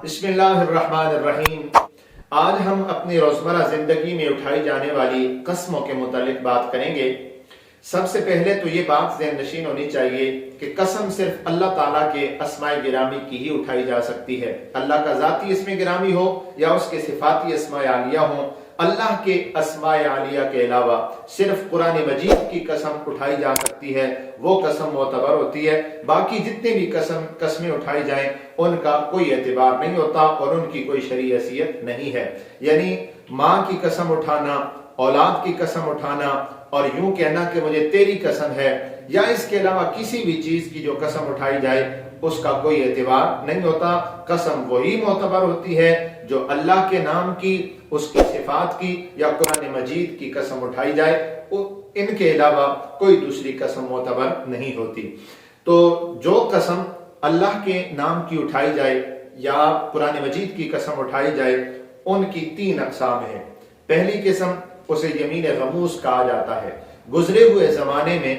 بسم اللہ الرحمن الرحیم۔ آج ہم اپنی روزمرہ زندگی میں اٹھائی جانے والی قسموں کے متعلق بات کریں گے۔ سب سے پہلے تو یہ بات ذہن نشین ہونی چاہیے کہ قسم صرف اللہ تعالیٰ کے اسماء گرامی کی ہی اٹھائی جا سکتی ہے۔ اللہ کا ذاتی اسم گرامی ہو یا اس کے صفاتی اسماء عالیہ ہوں، اللہ کے اسماء عالیہ کے علاوہ صرف قرآن مجید کی قسم اٹھائی جا سکتی ہے، وہ قسم معتبر ہوتی ہے۔ باقی جتنے بھی قسمیں اٹھائی جائیں ان کا کوئی اعتبار نہیں ہوتا اور ان کی کوئی شرعی حیثیت نہیں ہے۔ یعنی ماں کی قسم اٹھانا، اولاد کی قسم اٹھانا اور یوں کہنا کہ مجھے تیری قسم ہے، یا اس کے علاوہ کسی بھی چیز کی جو قسم اٹھائی جائے اس کا کوئی اعتبار نہیں ہوتا۔ قسم وہی معتبر ہوتی ہے جو اللہ کے نام کی، اس کی صفات کی یا قرآن مجید کی قسم اٹھائی جائے، ان کے علاوہ کوئی دوسری قسم معتبر نہیں ہوتی۔ تو جو قسم اللہ کے نام کی اٹھائی جائے یا قرآن مجید کی قسم اٹھائی جائے ان کی تین اقسام ہیں۔ پہلی قسم اسے یمین غموس کہا جاتا ہے۔ گزرے ہوئے زمانے میں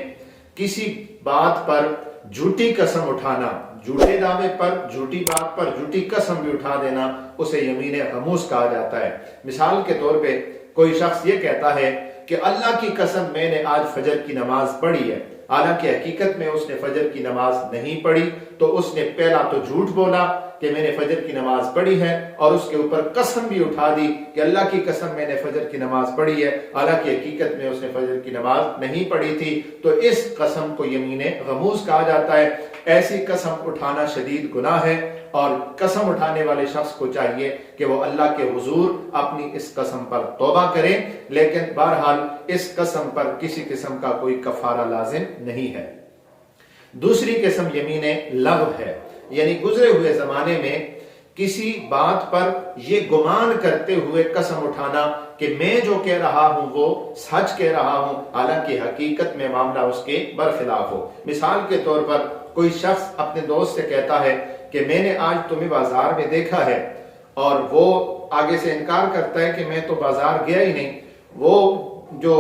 کسی بات پر جھوٹی قسم اٹھانا، جھوٹے دعوے پر، جھوٹی بات پر جھوٹی قسم بھی اٹھا دینا، اسے یمین غموس کہا جاتا ہے۔ مثال کے طور پہ کوئی شخص یہ کہتا ہے کہ اللہ کی قسم میں نے آج فجر کی نماز پڑھی ہے، حالانکہ حقیقت میں اس نے فجر کی نماز نہیں پڑھی، تو اس نے پہلا تو جھوٹ بولا کہ میں نے فجر کی نماز پڑھی ہے، اور اس کے اوپر قسم بھی اٹھا دی کہ اللہ کی قسم میں نے فجر کی نماز پڑھی ہے، حالانکہ حقیقت میں اس نے فجر کی نماز نہیں پڑھی تھی۔ تو اس قسم کو یمین غموس کہا جاتا ہے۔ ایسی قسم اٹھانا شدید گناہ ہے اور قسم اٹھانے والے شخص کو چاہیے کہ وہ اللہ کے حضور اپنی اس قسم پر توبہ کرے، لیکن بہرحال اس قسم پر کسی قسم کا کوئی کفارہ لازم نہیں ہے۔ دوسری قسم یمین لغو ہے، یعنی گزرے ہوئے زمانے میں کسی بات پر یہ گمان کرتے ہوئے قسم اٹھانا کہ میں جو کہہ رہا ہوں وہ سچ کہہ رہا ہوں، حالانکہ حقیقت میں معاملہ اس کے برخلاف ہو۔ مثال کے طور پر کوئی شخص اپنے دوست سے کہتا ہے کہ میں نے آج تمہیں بازار میں دیکھا ہے، اور وہ آگے سے انکار کرتا ہے کہ میں تو بازار گیا ہی نہیں۔ وہ جو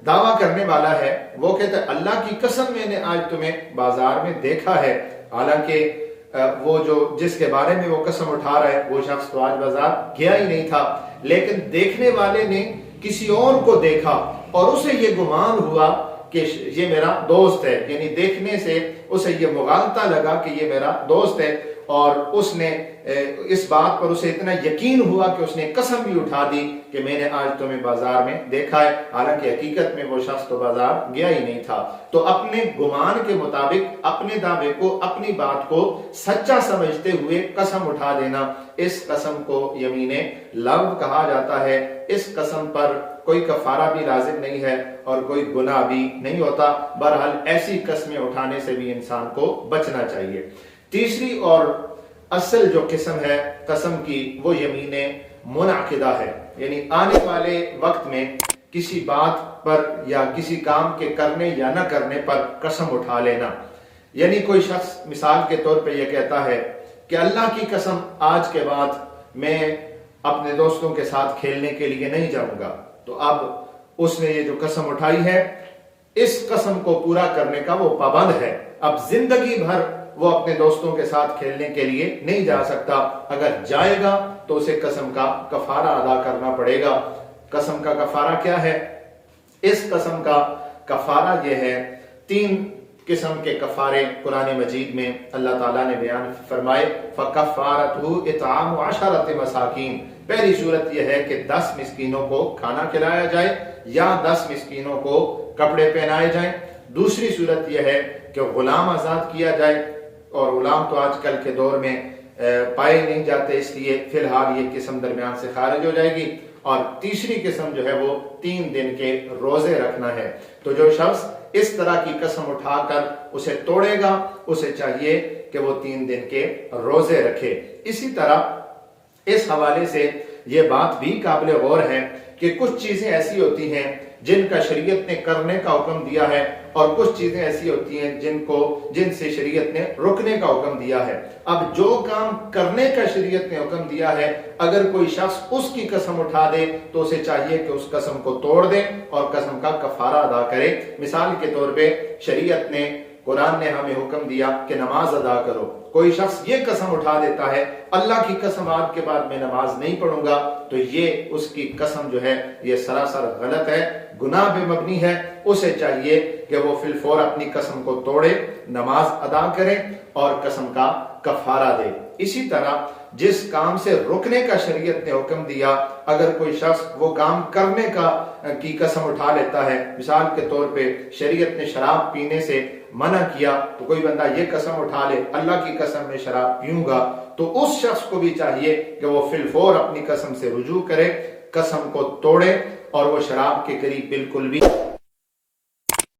دعویٰ کرنے والا ہے وہ کہتا ہے اللہ کی قسم میں نے آج تمہیں بازار میں دیکھا ہے، حالانکہ وہ جو جس کے بارے میں وہ قسم اٹھا رہا ہے وہ شخص تو آج بازار گیا ہی نہیں تھا، لیکن دیکھنے والے نے کسی اور کو دیکھا اور اسے یہ گمان ہوا کہ یہ میرا دوست ہے، یعنی دیکھنے سے اسے یہ مغالطہ لگا کہ یہ میرا دوست ہے، اور اس نے اس بات پر اسے اتنا یقین ہوا کہ اس نے قسم بھی اٹھا دی کہ میں نے آج تمہیں بازار میں دیکھا ہے، حالانکہ حقیقت میں وہ شخص تو بازار گیا ہی نہیں تھا۔ تو اپنے گمان کے مطابق اپنے دعوے کو، اپنی بات کو سچا سمجھتے ہوئے قسم اٹھا دینا، اس قسم کو یمین لغو کہا جاتا ہے۔ اس قسم پر کوئی کفارہ بھی لازم نہیں ہے اور کوئی گناہ بھی نہیں ہوتا۔ بہرحال ایسی قسمیں اٹھانے سے بھی انسان کو بچنا چاہیے۔ تیسری اور اصل جو قسم ہے قسم کی وہ یمین منعقدہ ہے، یعنی آنے والے وقت میں کسی بات پر یا کسی کام کے کرنے یا نہ کرنے پر قسم اٹھا لینا۔ یعنی کوئی شخص مثال کے طور پہ یہ کہتا ہے کہ اللہ کی قسم آج کے بعد میں اپنے دوستوں کے ساتھ کھیلنے کے لیے نہیں جاؤں گا، تو اب اس نے یہ جو قسم اٹھائی ہے اس قسم کو پورا کرنے کا وہ پابند ہے۔ اب زندگی بھر وہ اپنے دوستوں کے ساتھ کھیلنے کے لیے نہیں جا سکتا، اگر جائے گا تو اسے قسم کا کفارہ ادا کرنا پڑے گا۔ قسم کا کفارہ کیا ہے؟ اس قسم کا کفارہ یہ ہے، تین قسم کے کفارے قرآن مجید میں اللہ تعالیٰ نے بیان فرمائے۔ فَكَفَّارَتُهُ إِطْعَامُ عَشَرَةِ مَسَاكِينَ، پہلی صورت یہ ہے کہ 10 مسکینوں کو کھانا کھلایا جائے یا 10 مسکینوں کو کپڑے پہنائے جائیں۔ دوسری صورت یہ ہے کہ غلام آزاد کیا جائے، اور غلام تو آج کل کے دور میں پائے نہیں جاتے، اس لیے فی الحال یہ قسم درمیان سے خارج ہو جائے گی۔ اور تیسری قسم جو ہے وہ 3 دن کے روزے رکھنا ہے۔ تو جو شخص اس طرح کی قسم اٹھا کر اسے توڑے گا اسے چاہیے کہ وہ 3 دن کے روزے رکھے۔ اسی طرح اس حوالے سے یہ بات بھی قابل غور ہے کہ کچھ چیزیں ایسی ہوتی ہیں جن کا شریعت نے کرنے کا حکم دیا ہے، اور کچھ چیزیں ایسی ہوتی ہیں جن سے شریعت نے رکنے کا حکم دیا ہے۔ اب جو کام کرنے کا شریعت نے حکم دیا ہے، اگر کوئی شخص اس کی قسم اٹھا دے تو اسے چاہیے کہ اس قسم کو توڑ دے اور قسم کا کفارہ ادا کرے۔ مثال کے طور پہ شریعت نے، قرآن نے ہمیں حکم دیا کہ نماز ادا کرو، کوئی شخص یہ قسم اٹھا دیتا ہے اللہ کی قسم آج کے بعد میں نماز نہیں پڑھوں گا، تو یہ اس کی قسم جو ہے یہ سراسر غلط ہے، گناہ پہ مبنی ہے۔ اسے چاہیے کہ وہ فی الفور اپنی قسم کو توڑے، نماز ادا کرے اور قسم کا کفارہ دے۔ اسی طرح جس کام سے رکنے کا شریعت نے حکم دیا، اگر کوئی شخص وہ کام کرنے کی قسم اٹھا لیتا ہے، مثال کے طور پہ شریعت نے شراب پینے سے منع کیا، تو کوئی بندہ یہ قسم اٹھا لے اللہ کی قسم میں شراب پیوں گا، تو اس شخص کو بھی چاہیے کہ وہ فی الفور اپنی قسم سے رجوع کرے، قسم کو توڑے اور وہ شراب کے قریب بالکل بھی